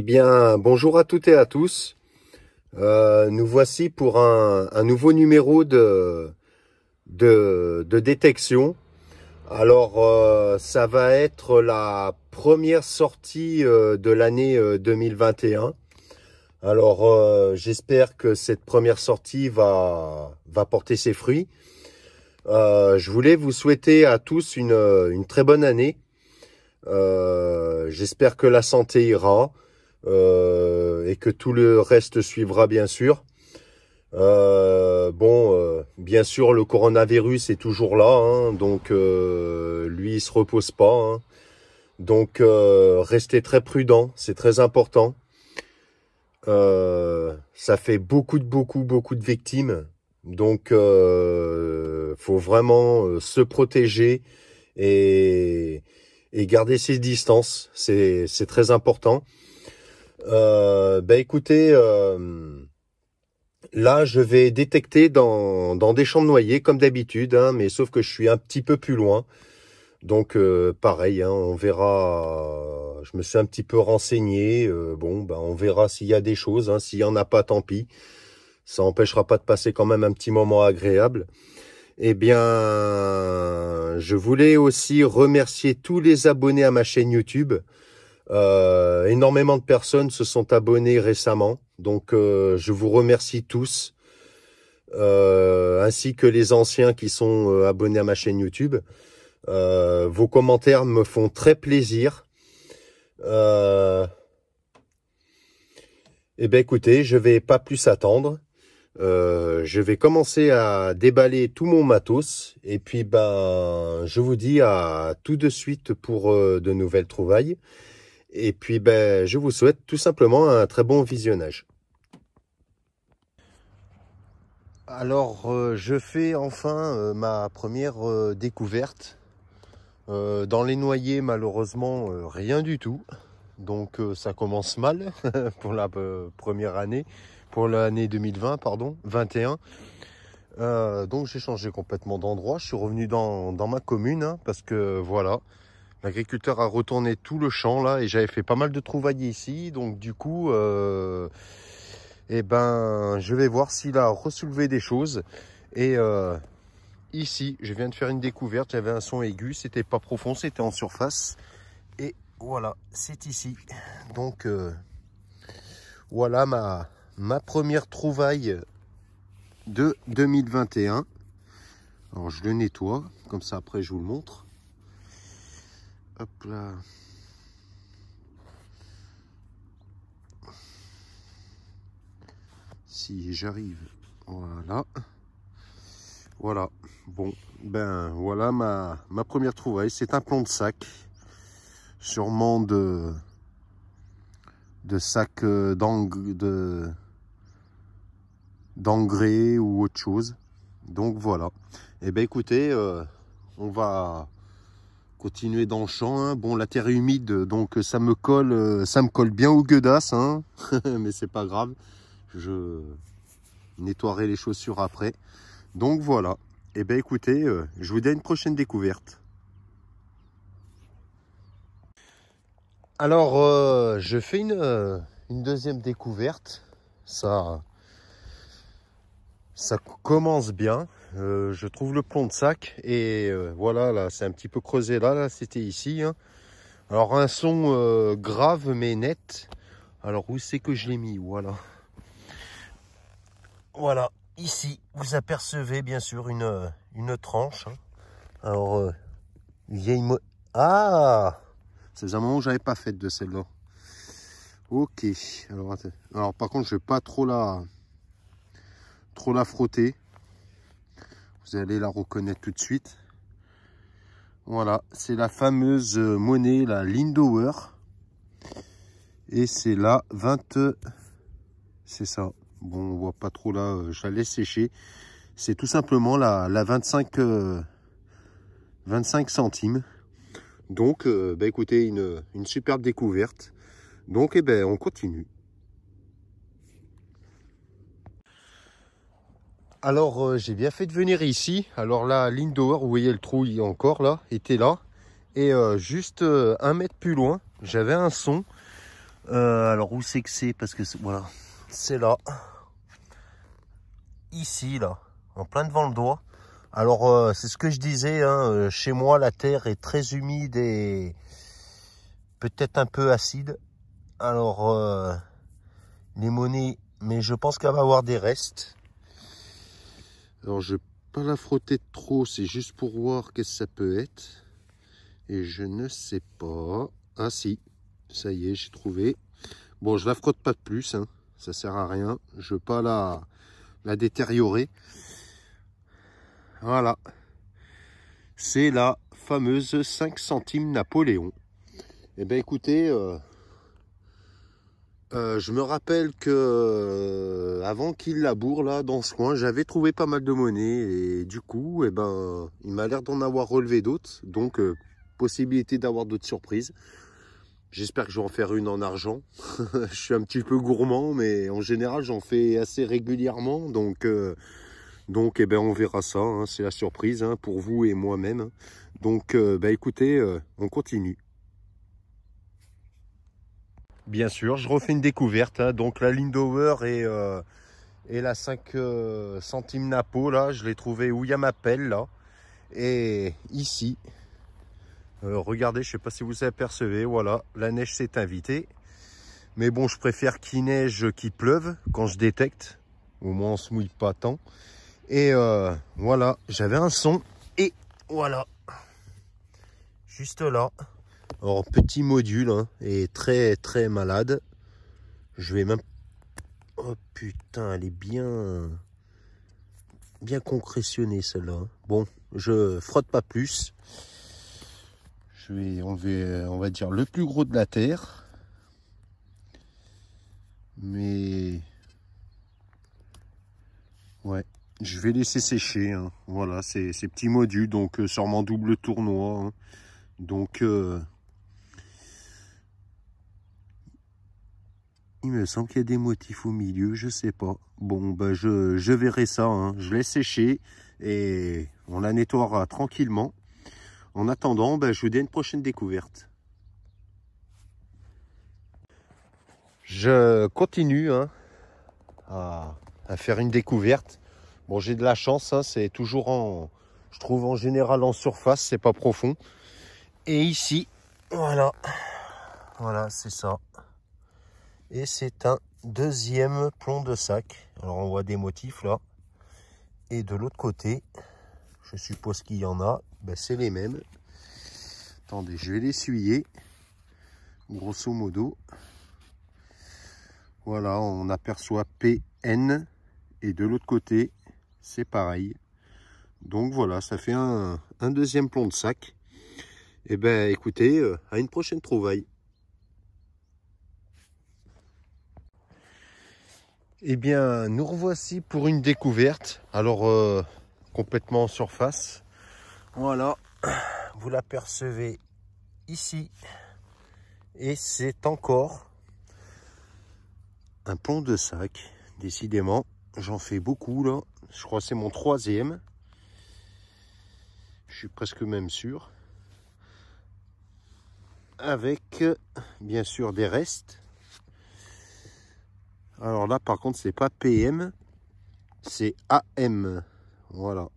Eh bien, bonjour à toutes et à tous. Nous voici pour un nouveau numéro de détection. Alors, ça va être la première sortie de l'année 2021. Alors, j'espère que cette première sortie va porter ses fruits. Je voulais vous souhaiter à tous une très bonne année. J'espère que la santé ira. Et que tout le reste suivra bien sûr. Bien sûr le coronavirus est toujours là, hein, donc lui il se repose pas, hein. Donc restez très prudents, c'est très important. Ça fait beaucoup de victimes, donc faut vraiment se protéger et garder ses distances, c'est très important. Écoutez, là je vais détecter dans des champs de noyer comme d'habitude, hein, mais sauf que je suis un petit peu plus loin. Donc pareil, hein, on verra. Je me suis un petit peu renseigné. On verra s'il y a des choses, hein. S'il y en a pas, tant pis. Ça empêchera pas de passer quand même un petit moment agréable. Eh bien, je voulais aussi remercier tous les abonnés à ma chaîne YouTube. Énormément de personnes se sont abonnées récemment, donc je vous remercie tous, ainsi que les anciens qui sont abonnés à ma chaîne YouTube. Vos commentaires me font très plaisir. Écoutez, je vais pas plus attendre. Je vais commencer à déballer tout mon matos et puis je vous dis à tout de suite pour de nouvelles trouvailles. Et puis, je vous souhaite tout simplement un très bon visionnage. Alors, je fais enfin ma première découverte. Dans les noyers, malheureusement, rien du tout. Donc, ça commence mal pour la première année, pour l'année 2020, pardon, 21. Donc, j'ai changé complètement d'endroit. Je suis revenu dans ma commune, hein, parce que, voilà. L'agriculteur a retourné tout le champ là et j'avais fait pas mal de trouvailles ici. Donc du coup, je vais voir s'il a ressoulevé des choses. Et ici, je viens de faire une découverte. J'avais un son aigu, c'était pas profond, c'était en surface. Et voilà, c'est ici. Donc voilà ma première trouvaille de 2021. Alors je le nettoie, comme ça après je vous le montre. Hop là. Si j'arrive, voilà. Voilà. Bon, voilà ma première trouvaille. C'est un plomb de sac. Sûrement de sac d'engrais ou autre chose. Donc voilà. Et écoutez, on va continuer dans le champ, hein. Bon, la terre est humide, donc ça me colle bien aux gueudasses, hein. Mais c'est pas grave, je nettoierai les chaussures après. Donc voilà. Et écoutez, je vous dis à une prochaine découverte. Alors je fais une deuxième découverte. Ça commence bien. Je trouve le plomb de sac et voilà, là c'est un petit peu creusé là c'était ici, hein. Alors un son grave mais net. Alors où c'est que je l'ai mis? Voilà, voilà, ici vous apercevez bien sûr une tranche, hein. Alors vieille ah, ça faisait un moment que j'avais pas fait de celle-là. Ok, alors par contre je vais pas trop la frotter. Vous allez la reconnaître tout de suite. Voilà, c'est la fameuse monnaie, la Lindauer. Et c'est la 20... C'est ça. Bon, on voit pas trop là, je la laisse sécher. C'est tout simplement la 25 centimes. Donc, écoutez, une superbe découverte. Donc, on continue. Alors, j'ai bien fait de venir ici. Alors là, Lindauer, vous voyez le trou, il est encore là, était là. Et juste 1 mètre plus loin, j'avais un son. Alors où c'est que c'est? Parce que voilà, c'est là. Ici, là. En plein devant le doigt. Alors, c'est ce que je disais, hein, chez moi, la terre est très humide et peut-être un peu acide. Alors, les monnaies, mais je pense qu'elle va avoir des restes. Alors, je ne vais pas la frotter trop, c'est juste pour voir qu'est-ce que ça peut être. Et je ne sais pas. Ah si, ça y est, j'ai trouvé. Bon, je la frotte pas de plus, hein, ça sert à rien. Je veux pas la détériorer. Voilà. C'est la fameuse 5 centimes Napoléon. Eh bien écoutez, je me rappelle que avant qu'il laboure là dans ce coin, j'avais trouvé pas mal de monnaie et du coup, eh ben, il m'a l'air d'en avoir relevé d'autres. Donc possibilité d'avoir d'autres surprises. J'espère que je vais en faire une en argent. Je suis un petit peu gourmand, mais en général j'en fais assez régulièrement. Donc eh ben, on verra ça, hein, c'est la surprise hein, pour vous et moi-même. Donc bah, écoutez, on continue. Bien sûr, je refais une découverte. Hein, donc la Lindauer et la 5 centimes Napo, là, je l'ai trouvé où il y a ma pelle, là. Et ici, regardez, je ne sais pas si vous apercevez, voilà, la neige s'est invitée. Mais bon, je préfère qu'il neige qu'il pleuve quand je détecte. Au moins, on se mouille pas tant. Et voilà, j'avais un son. Et voilà, juste là. Alors, petit module, hein, et très, très malade. Je vais même... Oh putain, elle est bien concrétionnée, celle-là. Bon, je frotte pas plus. Je vais enlever, on va dire, le plus gros de la terre. Mais... ouais, je vais laisser sécher. Hein. Voilà, ces petits modules, donc sûrement double tournoi. Hein. Donc... il me semble qu'il y a des motifs au milieu, je sais pas. Bon, ben je verrai ça. Hein. Je laisse sécher et on la nettoiera tranquillement. En attendant, ben, je vous dis à une prochaine découverte. Je continue hein, à faire une découverte. Bon, j'ai de la chance, hein, c'est toujours en... je trouve en général en surface, c'est pas profond. Et ici, voilà. Voilà, c'est ça. Et c'est un deuxième plomb de sac. Alors on voit des motifs là. Et de l'autre côté, je suppose qu'il y en a, ben, c'est les mêmes. Attendez, je vais l'essuyer. Grosso modo. Voilà, on aperçoit PN. Et de l'autre côté, c'est pareil. Donc voilà, ça fait un deuxième plomb de sac. Et ben écoutez, à une prochaine trouvaille. Eh bien, nous revoici pour une découverte. Alors, complètement en surface. Voilà, vous l'apercevez ici. Et c'est encore un plomb de sac. Décidément, j'en fais beaucoup là. Je crois que c'est mon troisième. Je suis presque même sûr. Avec, bien sûr, des restes. Alors là, par contre, c'est pas PM, c'est AM. Voilà.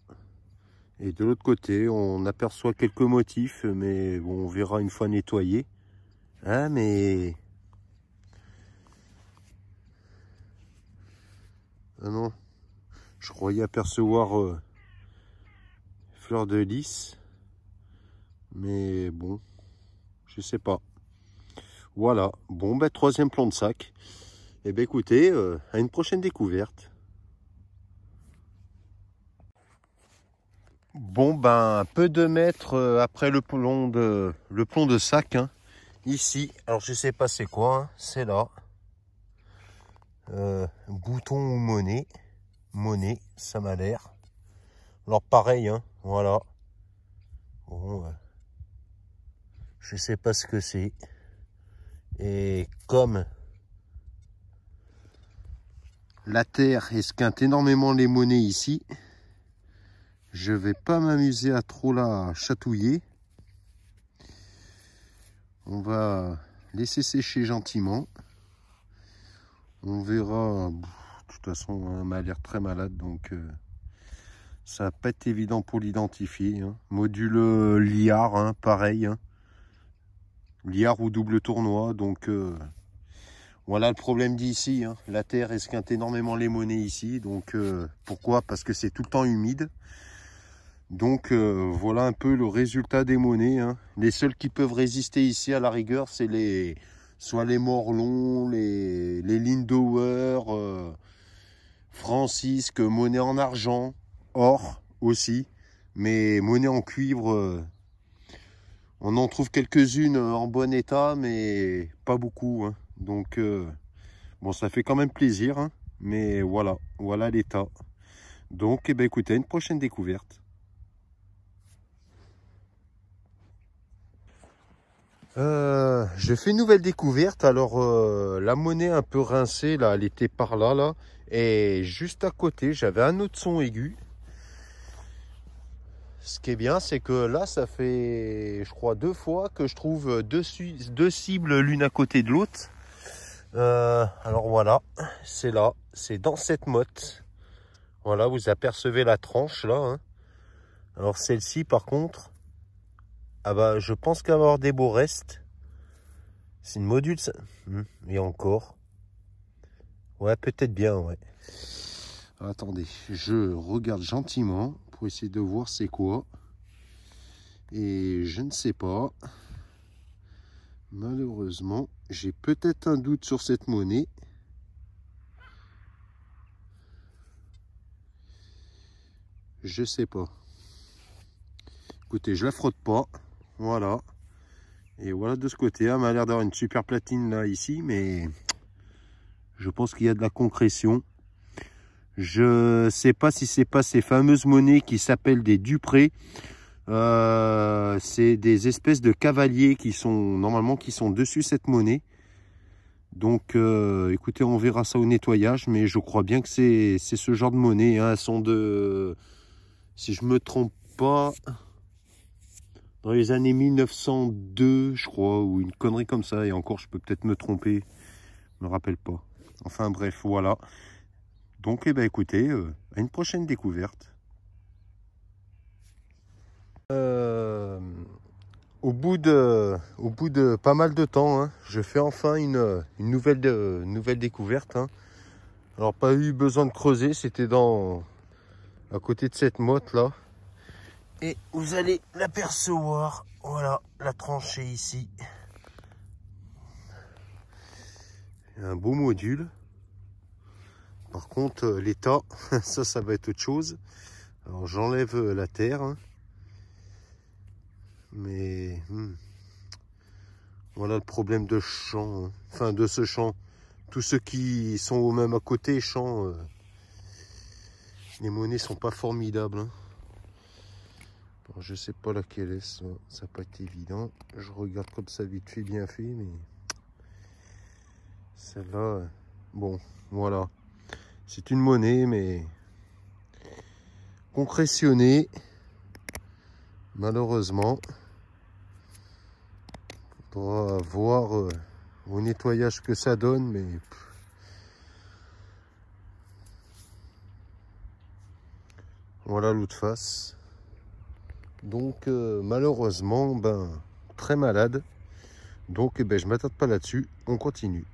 Et de l'autre côté, on aperçoit quelques motifs, mais bon, on verra une fois nettoyé. Hein, mais... ah non, je croyais apercevoir fleur de lys. Mais bon, je sais pas. Voilà. Bon, ben, troisième plomb de sac. Et ben écoutez, à une prochaine découverte. Bon ben peu de mètres après le plomb de sac hein, ici, alors je sais pas c'est quoi, hein, c'est là, bouton ou monnaie, ça m'a l'air. Alors pareil, hein, voilà, bon, je sais pas ce que c'est, et comme la terre esquinte énormément les monnaies ici, je vais pas m'amuser à trop la chatouiller. On va laisser sécher gentiment. On verra. De toute façon, hein, elle m'a l'air très malade, donc ça va pas être évident pour l'identifier. Hein. Module liard, hein, pareil. Hein. Liard ou double tournoi, donc voilà le problème d'ici. Hein. La terre esquinte énormément les monnaies ici, donc pourquoi? Parce que c'est tout le temps humide. Donc voilà un peu le résultat des monnaies. Hein. Les seuls qui peuvent résister ici à la rigueur, c'est soit les Morlons, les Lindauer, Francisque, monnaie en argent, or aussi, mais monnaie en cuivre, on en trouve quelques-unes en bon état, mais pas beaucoup. Hein. Donc bon, ça fait quand même plaisir, hein, mais voilà l'état. Donc eh ben, écoutez, à une prochaine découverte. J'ai fait une nouvelle découverte. Alors la monnaie un peu rincée là, elle était par là, et juste à côté j'avais un autre son aigu. Ce qui est bien, c'est que là ça fait je crois 2 fois que je trouve deux cibles l'une à côté de l'autre. Alors voilà, c'est là, c'est dans cette motte. Voilà, vous apercevez la tranche là, hein. Alors celle-ci par contre, ah bah je pense qu'elle va avoir des beaux restes. C'est une module, ça. Et encore. Ouais, peut-être bien, ouais. Attendez, je regarde gentiment pour essayer de voir c'est quoi. Et je ne sais pas. Malheureusement, j'ai peut-être un doute sur cette monnaie. Je sais pas. Écoutez, je la frotte pas. Voilà. Et voilà de ce côté. Elle m'a l'air d'avoir une super platine là, ici, mais je pense qu'il y a de la concrétion. Je sais pas si c'est pas ces fameuses monnaies qui s'appellent des Dupré. C'est des espèces de cavaliers qui sont normalement dessus cette monnaie. Donc écoutez, on verra ça au nettoyage, mais je crois bien que c'est ce genre de monnaie. Hein. Elles sont de, si je me trompe pas, dans les années 1902, je crois, ou une connerie comme ça. Et encore, je peux peut-être me tromper, je me rappelle pas. Enfin bref, voilà. Donc eh ben écoutez, à une prochaine découverte. Au bout de pas mal de temps, hein, je fais enfin une nouvelle découverte. Hein. Alors pas eu besoin de creuser, c'était à côté de cette motte là. Et vous allez l'apercevoir, voilà la tranchée ici. Un beau module. Par contre l'état, ça va être autre chose. Alors j'enlève la terre. Hein. Mais voilà le problème de champ, hein. Enfin de ce champ. Tous ceux qui sont au même à côté champ, les monnaies sont pas formidables. Hein. Alors, je sais pas laquelle est, ça va pas être évident. Je regarde comme ça vite fait, bien fait, mais celle-là, bon, voilà. C'est une monnaie, mais concrétionnée, malheureusement. On va voir au nettoyage que ça donne, mais voilà l'autre face. Donc malheureusement, ben très malade. Donc eh ben, je m'attarde pas là-dessus, on continue.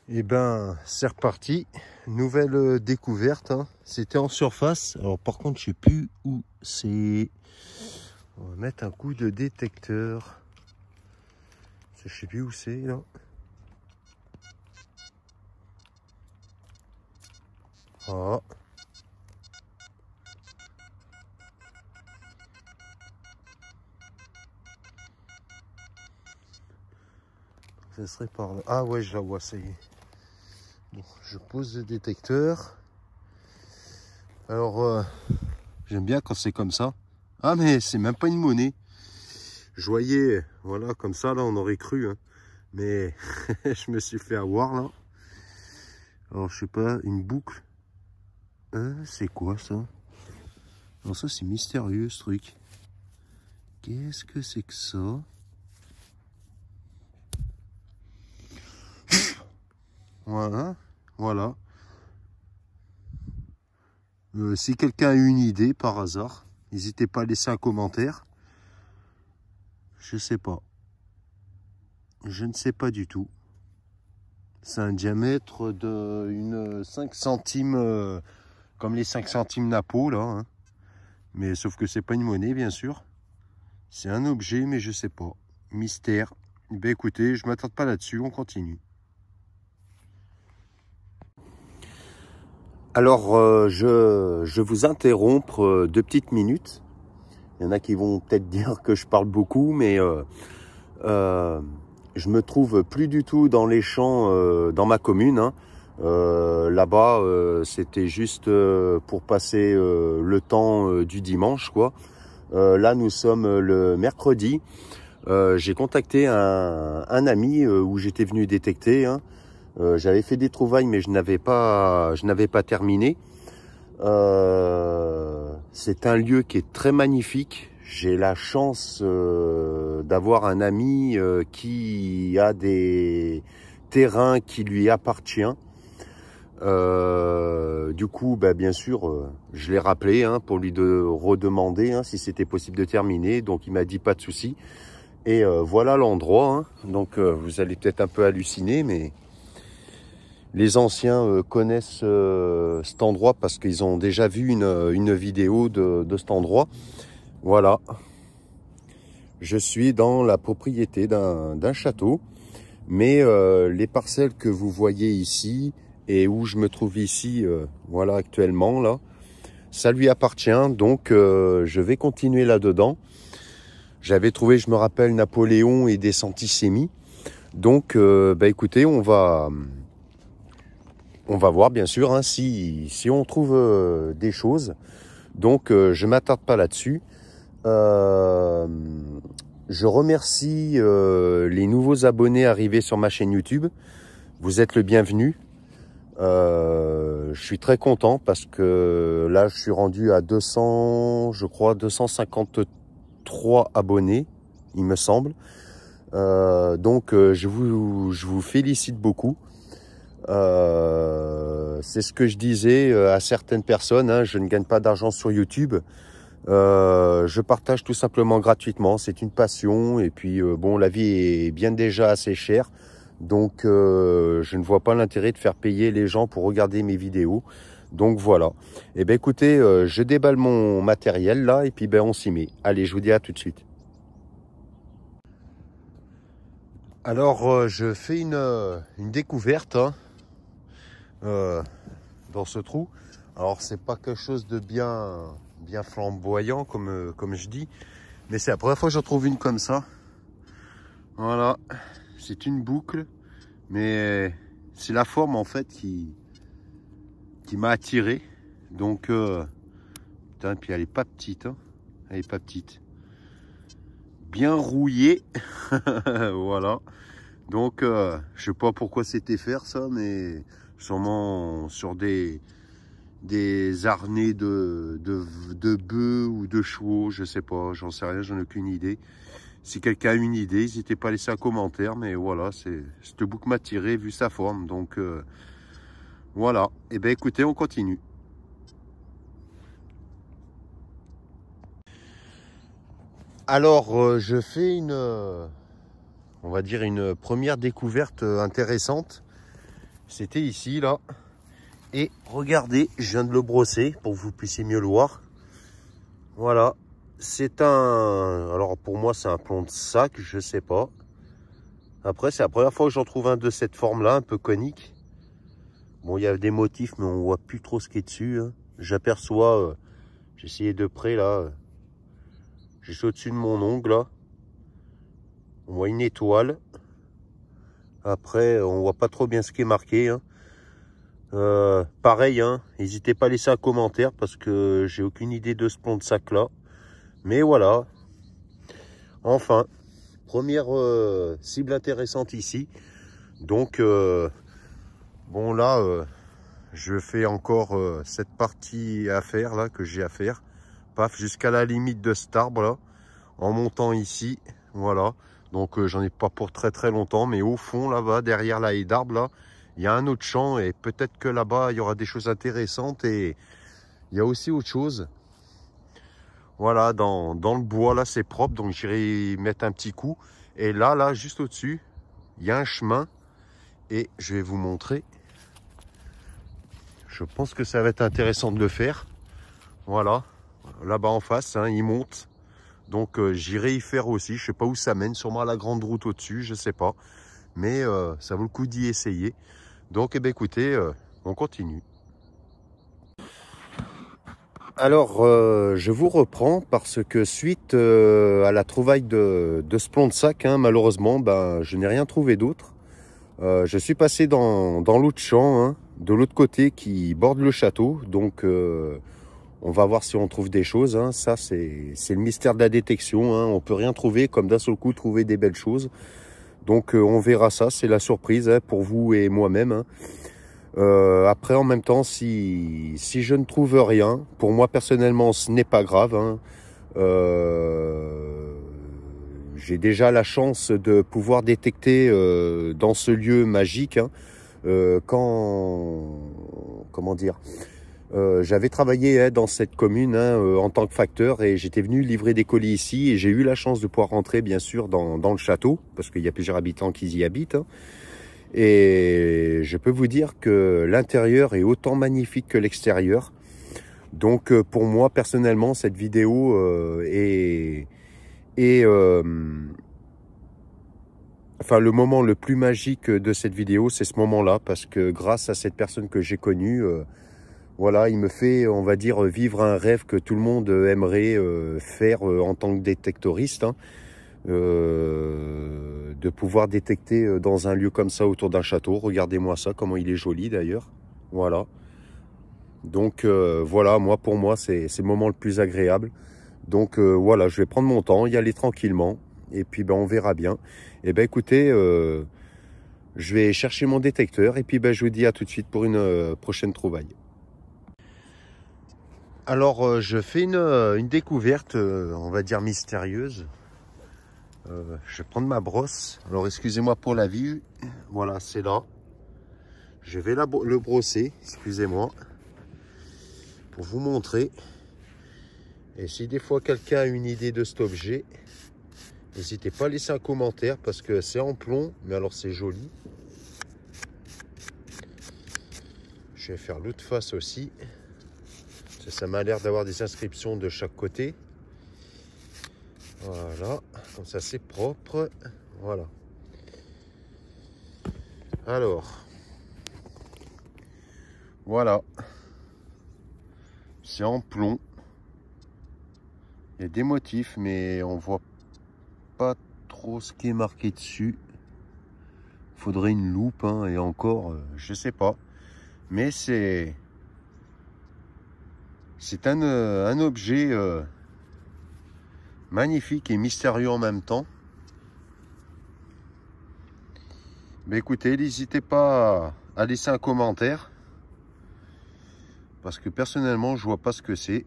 Et ben c'est reparti, nouvelle découverte. Hein. C'était en surface. Alors par contre je sais plus où c'est. On va mettre un coup de détecteur. Je sais plus où c'est là. Ah. Ça serait par là. Ah ouais, je la vois, ça y est. Bon, je pose le détecteur. Alors, j'aime bien quand c'est comme ça. Ah mais c'est même pas une monnaie. Je voyais, voilà, comme ça, là, on aurait cru. Hein. Mais je me suis fait avoir, là. Alors, je sais pas, une boucle. C'est quoi, ça? Alors ça, c'est mystérieux, ce truc. Qu'est-ce que c'est que ça? Voilà, voilà. Si quelqu'un a une idée par hasard, n'hésitez pas à laisser un commentaire. Je sais pas. Je ne sais pas du tout. C'est un diamètre de une 5 centimes, comme les 5 centimes Napo, là. Hein. Mais sauf que c'est pas une monnaie, bien sûr. C'est un objet, mais je sais pas. Mystère. Ben écoutez, je m'attarde pas là-dessus, on continue. Alors, je vous interromps 2 petites minutes. Il y en a qui vont peut-être dire que je parle beaucoup, mais je me trouve plus du tout dans les champs dans ma commune. Hein. Là-bas, c'était juste pour passer le temps du dimanche, quoi. Là, nous sommes le mercredi. J'ai contacté un ami où j'étais venu détecter. Hein. J'avais fait des trouvailles, mais je n'avais pas terminé. C'est un lieu qui est très magnifique. J'ai la chance d'avoir un ami qui a des terrains qui lui appartiennent. Du coup, bah, bien sûr, je l'ai rappelé hein, pour lui redemander hein, si c'était possible de terminer. Donc, il m'a dit pas de souci. Et voilà l'endroit. Hein. Donc, vous allez peut-être un peu halluciner, mais les anciens connaissent cet endroit parce qu'ils ont déjà vu une vidéo de cet endroit. Voilà. Je suis dans la propriété d'un château. Mais les parcelles que vous voyez ici et où je me trouve ici, voilà actuellement, là, ça lui appartient. Donc, je vais continuer là-dedans. J'avais trouvé, je me rappelle, Napoléon et des centisémies. Donc, bah, écoutez, on va voir, bien sûr, hein, si on trouve des choses. Donc, je ne m'attarde pas là-dessus. Je remercie les nouveaux abonnés arrivés sur ma chaîne YouTube. Vous êtes le bienvenu. Je suis très content parce que là, je suis rendu à 200, je crois, 253 abonnés, il me semble. Donc, je vous félicite beaucoup. C'est ce que je disais à certaines personnes. Hein, je ne gagne pas d'argent sur YouTube. Je partage tout simplement gratuitement. C'est une passion. Et puis, bon, la vie est bien déjà assez chère. Donc, je ne vois pas l'intérêt de faire payer les gens pour regarder mes vidéos. Donc, voilà. Eh bien, écoutez, je déballe mon matériel là et puis ben, on s'y met. Allez, je vous dis à tout de suite. Alors, je fais une découverte hein, dans ce trou. Alors, c'est pas quelque chose de bien flamboyant comme je dis. Mais c'est la première fois que j'en trouve une comme ça. Voilà. C'est une boucle, mais c'est la forme en fait qui m'a attiré. Donc, putain, puis elle est pas petite, hein. Elle est pas petite. Bien rouillée, voilà. Donc, je sais pas pourquoi c'était faire ça, mais sûrement sur des harnais de bœufs ou de chevaux, je sais pas, j'en sais rien, j'en ai aucune idée. Si quelqu'un a une idée, n'hésitez pas à laisser un commentaire. Mais voilà, cette boucle m'a tiré vu sa forme. Donc voilà. Et bien écoutez, on continue. Alors, je fais on va dire une première découverte intéressante. C'était ici, là. Et regardez, je viens de le brosser pour que vous puissiez mieux le voir. Voilà. C'est alors pour moi c'est un plomb de sac, je sais pas. Après c'est la première fois que j'en trouve un de cette forme là, un peu conique. Bon il y a des motifs mais on voit plus trop ce qui est dessus. Hein. J'aperçois, j'ai essayé de près là, juste au-dessus de mon ongle là. On voit une étoile. Après on voit pas trop bien ce qui est marqué. Hein. Pareil, hein, n'hésitez pas à laisser un commentaire parce que j'ai aucune idée de ce plomb de sac là. Mais voilà. Enfin, première cible intéressante ici. Donc, bon là, je fais encore cette partie à faire là, que j'ai à faire. Paf, jusqu'à la limite de cet arbre là. en montant ici. Voilà. Donc j'en ai pas pour très très longtemps. Mais au fond là-bas, derrière la haie d'arbres là, il y a un autre champ. Et peut-être que là-bas, il y aura des choses intéressantes. Et il y a aussi autre chose. Voilà, dans le bois là, c'est propre. Donc j'irai mettre un petit coup. Et là, juste au-dessus, il y a un chemin. Et je vais vous montrer. Je pense que ça va être intéressant de le faire. Voilà. Là-bas en face, hein, il monte. Donc j'irai y faire aussi. Je sais pas où ça mène. Sûrement à la grande route au-dessus. Je sais pas. Mais ça vaut le coup d'y essayer. Donc eh bien, écoutez, on continue. Alors, je vous reprends parce que suite à la trouvaille de ce plomb de sac, hein, malheureusement, ben, je n'ai rien trouvé d'autre. Je suis passé dans l'autre champ, hein, de l'autre côté qui borde le château. Donc, on va voir si on trouve des choses. Hein. Ça, c'est le mystère de la détection. Hein. On peut rien trouver, comme d'un seul coup trouver des belles choses. Donc, on verra ça. C'est la surprise, hein, pour vous et moi-même. Hein. Après, en même temps, si je ne trouve rien, pour moi personnellement, ce n'est pas grave. Hein. J'ai déjà la chance de pouvoir détecter dans ce lieu magique, hein, comment dire, j'avais travaillé, hein, dans cette commune, hein, en tant que facteur, et j'étais venu livrer des colis ici, et j'ai eu la chance de pouvoir rentrer bien sûr dans le château, parce qu'il y a plusieurs habitants qui y habitent. Hein. Et je peux vous dire que l'intérieur est autant magnifique que l'extérieur. Donc pour moi personnellement, cette vidéo enfin, le moment le plus magique de cette vidéo, c'est ce moment-là, parce que grâce à cette personne que j'ai connue, voilà, il me fait, on va dire, vivre un rêve que tout le monde aimerait faire en tant que détectoriste. Hein. De pouvoir détecter dans un lieu comme ça autour d'un château. Regardez-moi ça, comment il est joli d'ailleurs. Voilà. Donc voilà, pour moi, c'est le moment le plus agréable. Donc voilà, je vais prendre mon temps, y aller tranquillement. Et puis ben, on verra bien. Et ben écoutez, je vais chercher mon détecteur. Et puis ben, je vous dis à tout de suite pour une prochaine trouvaille. Alors je fais une découverte, on va dire mystérieuse. Je vais prendre ma brosse. Alors excusez-moi pour la vue. Voilà, c'est là. Je vais le brosser, excusez-moi, pour vous montrer. Et si des fois quelqu'un a une idée de cet objet, n'hésitez pas à laisser un commentaire parce que c'est en plomb, mais alors c'est joli. Je vais faire l'autre face aussi. Ça m'a l'air d'avoir des inscriptions de chaque côté. Voilà, comme ça c'est propre. Voilà. Alors, voilà. C'est en plomb. Il y a des motifs, mais on voit pas trop ce qui est marqué dessus. Faudrait une loupe, hein, et encore, je sais pas. Mais c'est un objet magnifique et mystérieux en même temps. Mais écoutez, n'hésitez pas à laisser un commentaire. Parce que personnellement, je vois pas ce que c'est.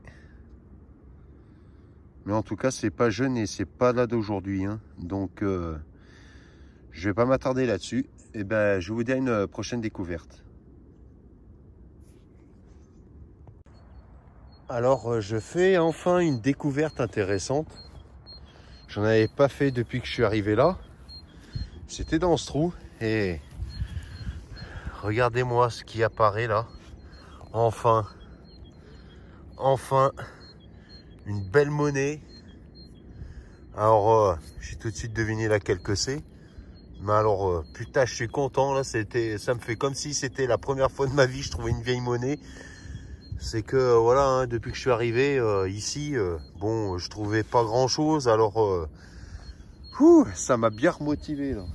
Mais en tout cas, c'est pas jeune et c'est pas là d'aujourd'hui. Hein. Donc, je vais pas m'attarder là-dessus. Et ben, je vous dis à une prochaine découverte. Alors, je fais enfin une découverte intéressante. J'en avais pas fait depuis que je suis arrivé là. C'était dans ce trou. Et regardez-moi ce qui apparaît là. Enfin, une belle monnaie. Alors, j'ai tout de suite deviné laquelle que c'est. Mais alors, putain, je suis content là. Ça me fait comme si c'était la première fois de ma vie que je trouvais une vieille monnaie. C'est que voilà, hein, depuis que je suis arrivé ici, bon, je trouvais pas grand chose. Alors, ça m'a bien remotivé là.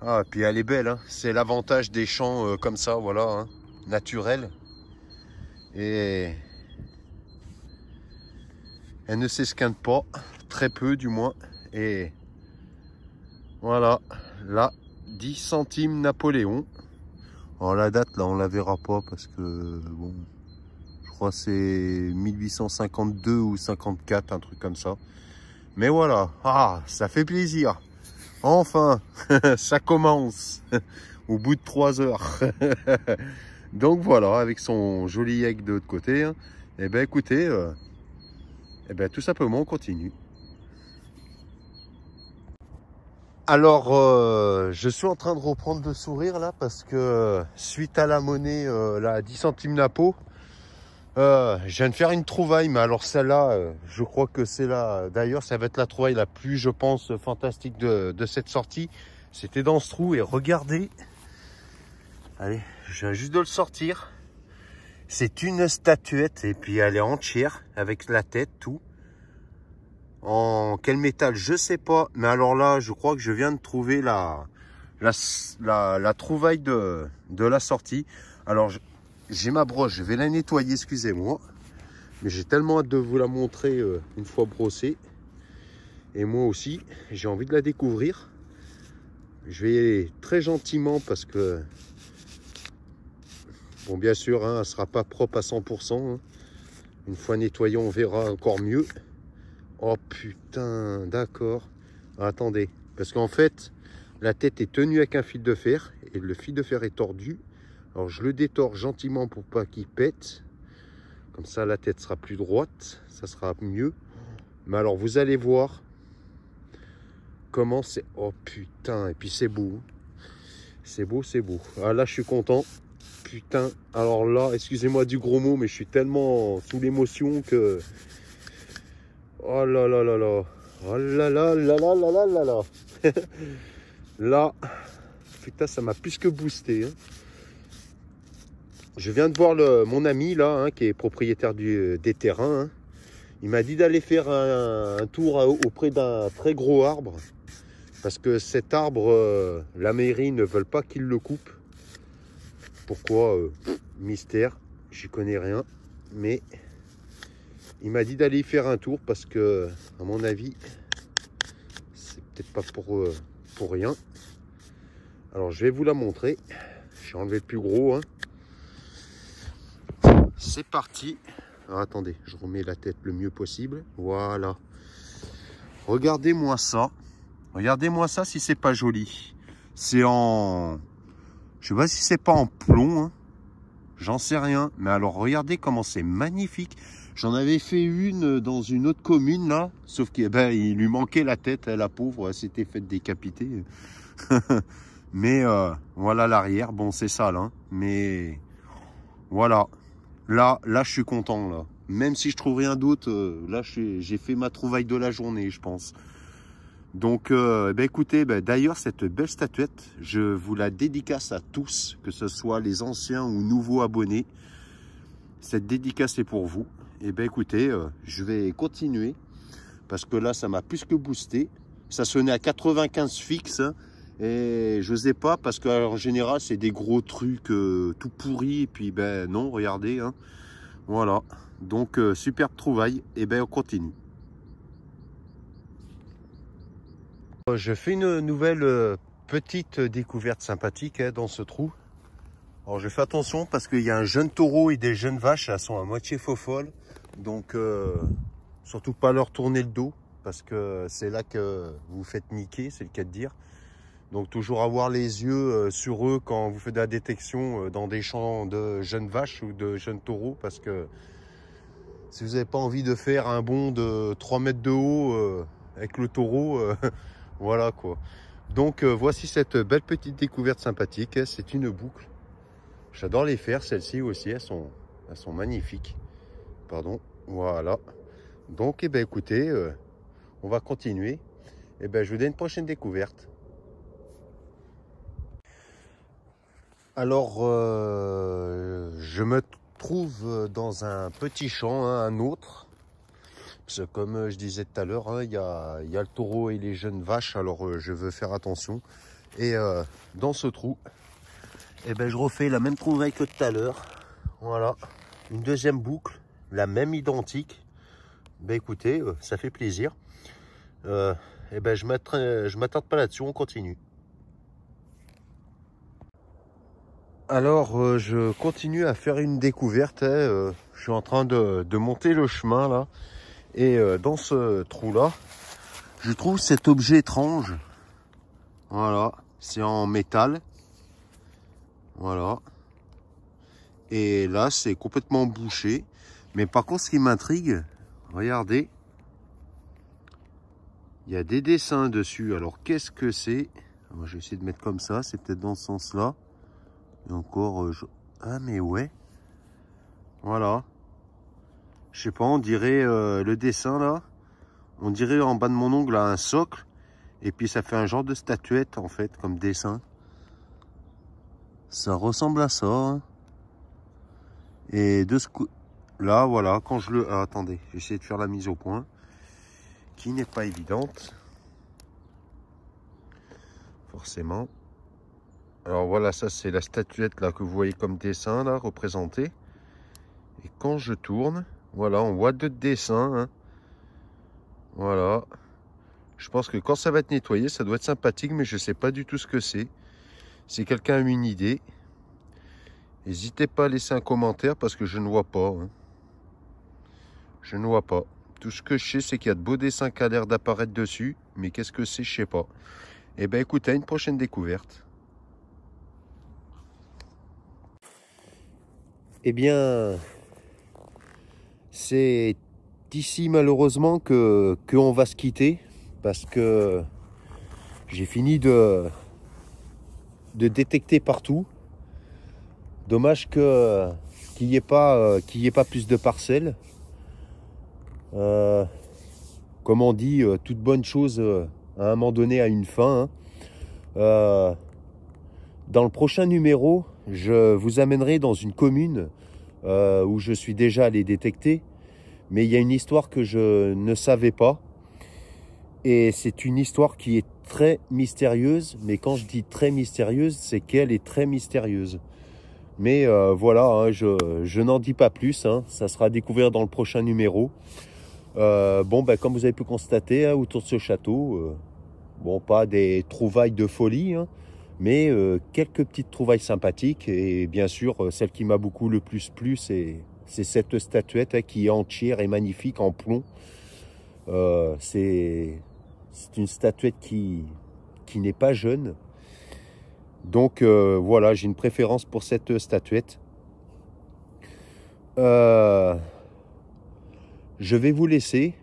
Ah, puis elle est belle, hein. C'est l'avantage des champs comme ça, voilà, hein, naturels. Et elle ne s'esquinte pas, très peu du moins. Et voilà, là, 10 centimes Napoléon. Alors la date, là, on la verra pas parce que, bon, je crois que c'est 1852 ou 54, un truc comme ça. Mais voilà, ah, ça fait plaisir. Enfin, ça commence au bout de 3 heures. Donc voilà, avec son joli aigle de l'autre côté. Hein. Et ben écoutez, tout simplement on continue. Alors, je suis en train de reprendre le sourire là parce que suite à la monnaie, la 10 centimes la peau, je viens de faire une trouvaille. Mais alors celle-là, je crois que c'est là. D'ailleurs, ça va être la trouvaille la plus, je pense, fantastique de cette sortie. C'était dans ce trou et regardez. Allez, je viens juste de le sortir. C'est une statuette et puis elle est entière avec la tête, tout. En quel métal, je sais pas. Mais alors là, je crois que je viens de trouver la trouvaille de la sortie. Alors, j'ai ma brosse, je vais la nettoyer, excusez-moi. Mais j'ai tellement hâte de vous la montrer une fois brossée. Et moi aussi, j'ai envie de la découvrir. Je vais y aller très gentiment parce que... Bon, bien sûr, hein, elle ne sera pas propre à 100%. Hein. Une fois nettoyée, on verra encore mieux. Oh putain, d'accord. Attendez, parce qu'en fait, la tête est tenue avec un fil de fer et le fil de fer est tordu. Alors je le détords gentiment pour pas qu'il pète. Comme ça, la tête sera plus droite, ça sera mieux. Mais alors, vous allez voir comment c'est. Oh putain, et puis c'est beau. C'est beau, c'est beau. Ah là, je suis content. Putain, alors là, excusez-moi du gros mot, mais je suis tellement sous l'émotion que... Oh là là là là. Oh là là là là là là là là. Là, putain, ça m'a plus que boosté. Hein. Je viens de voir mon ami là, hein, qui est propriétaire des terrains. Hein. Il m'a dit d'aller faire un tour auprès d'un très gros arbre. Parce que cet arbre, la mairie ne veut pas qu'il le coupe. Pourquoi mystère, j'y connais rien. Mais il m'a dit d'aller y faire un tour parce que, à mon avis, c'est peut-être pas pour rien. Alors je vais vous la montrer. J'ai enlevé le plus gros. Hein. C'est parti. Alors, attendez, je remets la tête le mieux possible. Voilà. Regardez-moi ça. Regardez-moi ça si c'est pas joli. C'est en... Je sais pas si c'est pas en plomb. Hein. J'en sais rien. Mais alors regardez comment c'est magnifique. J'en avais fait une dans une autre commune là. Sauf qu'il il lui manquait la tête. La pauvre, elle s'était faite décapiter. Mais voilà l'arrière. Bon, c'est sale. Hein. Mais voilà. Là, je suis content. Là. Même si je trouve rien d'autre, là, j'ai fait ma trouvaille de la journée, je pense. Donc, écoutez, d'ailleurs, cette belle statuette, je vous la dédicace à tous, que ce soit les anciens ou nouveaux abonnés. Cette dédicace est pour vous. Et écoutez, je vais continuer, parce que là, ça m'a plus que boosté. Ça sonnait à 95 fixe, hein, et je n'osais pas, parce qu'en général, c'est des gros trucs tout pourris. Et puis, non, regardez, hein, voilà. Donc, superbe trouvaille. Et on continue. Je fais une nouvelle petite découverte sympathique hein, dans ce trou. Alors je fais attention parce qu'il y a un jeune taureau et des jeunes vaches, elles sont à moitié faux-folles. Donc surtout pas leur tourner le dos parce que c'est là que vous faites niquer, c'est le cas de dire. Donc toujours avoir les yeux sur eux quand vous faites de la détection dans des champs de jeunes vaches ou de jeunes taureaux. Parce que si vous n'avez pas envie de faire un bond de 3 mètres de haut avec le taureau... Voilà quoi. Donc voici cette belle petite découverte sympathique. C'est une boucle. J'adore les faire, celles-ci aussi. Elles sont magnifiques. Pardon. Voilà. Donc écoutez, on va continuer. Je vous donne une prochaine découverte. Alors je me trouve dans un petit champ, hein, un autre. Parce que comme je disais tout à l'heure, hein, il y a le taureau et les jeunes vaches, alors je veux faire attention. Et dans ce trou, je refais la même trouvaille que tout à l'heure. Voilà, une deuxième boucle, la même identique. Écoutez, ça fait plaisir. Je m'attarde pas là-dessus, on continue. Alors, je continue à faire une découverte. Hein, Je suis en train de monter le chemin là. Et dans ce trou là, je trouve cet objet étrange. Voilà, c'est en métal. Voilà. Et là, c'est complètement bouché. Mais par contre, ce qui m'intrigue, regardez. Il y a des dessins dessus. Alors, qu'est-ce que c'est? Je vais essayer de mettre comme ça. C'est peut-être dans ce sens-là. Et encore... Ah, mais ouais. Voilà. Je sais pas, on dirait le dessin, là. On dirait en bas de mon ongle, là, un socle. Et puis, ça fait un genre de statuette, en fait, comme dessin. Ça ressemble à ça. Hein. Et de ce coup... Là, voilà, quand je le... Ah, attendez, j'ai essayé de faire la mise au point. Qui n'est pas évidente. Forcément. Alors voilà, ça c'est la statuette là que vous voyez comme dessin là, représentée. Et quand je tourne, voilà, on voit deux dessins. Hein. Voilà. Je pense que quand ça va être nettoyé, ça doit être sympathique, mais je ne sais pas du tout ce que c'est. Si quelqu'un a une idée, n'hésitez pas à laisser un commentaire parce que je ne vois pas. Hein. Je ne vois pas. Tout ce que je sais, c'est qu'il y a de beaux dessins qui a l'air d'apparaître dessus. Mais qu'est-ce que c'est, je sais pas. Eh bien, écoutez, à une prochaine découverte. Eh bien, c'est ici malheureusement qu'on va se quitter. Parce que j'ai fini de détecter partout. Dommage qu'il n'y ait pas plus de parcelles. Comme on dit, toute bonne chose à un moment donné a une fin. Hein. Dans le prochain numéro, je vous amènerai dans une commune où je suis déjà allé détecter. Mais il y a une histoire que je ne savais pas. Et c'est une histoire qui est très mystérieuse. Mais quand je dis très mystérieuse, c'est qu'elle est très mystérieuse. Mais voilà, hein, je n'en dis pas plus. Hein, ça sera à découvrir dans le prochain numéro. Bon, ben, comme vous avez pu constater, hein, autour de ce château, bon, pas des trouvailles de folie, hein, mais quelques petites trouvailles sympathiques. Et bien sûr, celle qui m'a beaucoup le plus plu, c'est cette statuette hein, qui est entière et magnifique en plomb. C'est une statuette qui n'est pas jeune. Donc voilà, j'ai une préférence pour cette statuette. Je vais vous laisser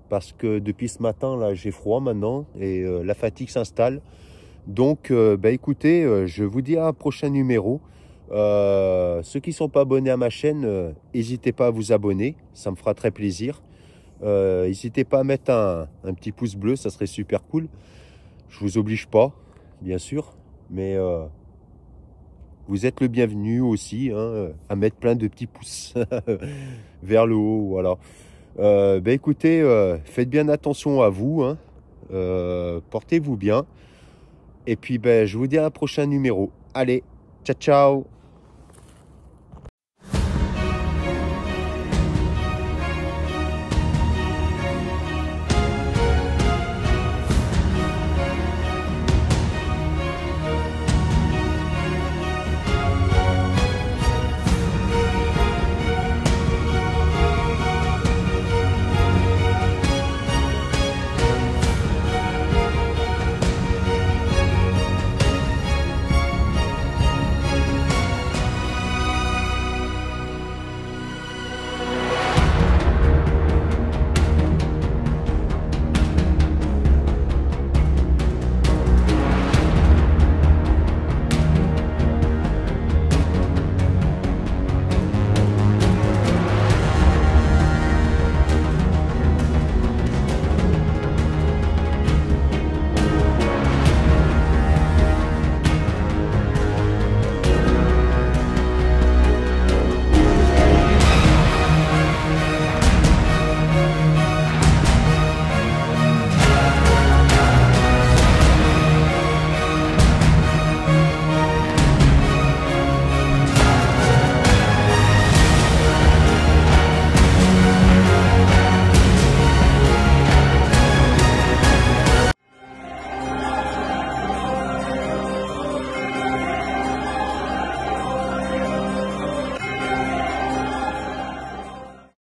parce que depuis ce matin là j'ai froid maintenant et la fatigue s'installe. Donc bah, écoutez, je vous dis à un prochain numéro. Ceux qui ne sont pas abonnés à ma chaîne, n'hésitez pas à vous abonner, ça me fera très plaisir. N'hésitez pas à mettre un petit pouce bleu, ça serait super cool. Je vous oblige pas, bien sûr, mais vous êtes le bienvenu aussi hein, à mettre plein de petits pouces vers le haut, voilà. Bah écoutez, faites bien attention à vous, hein, portez-vous bien, et puis ben, je vous dis à un prochain numéro. Allez, ciao ciao.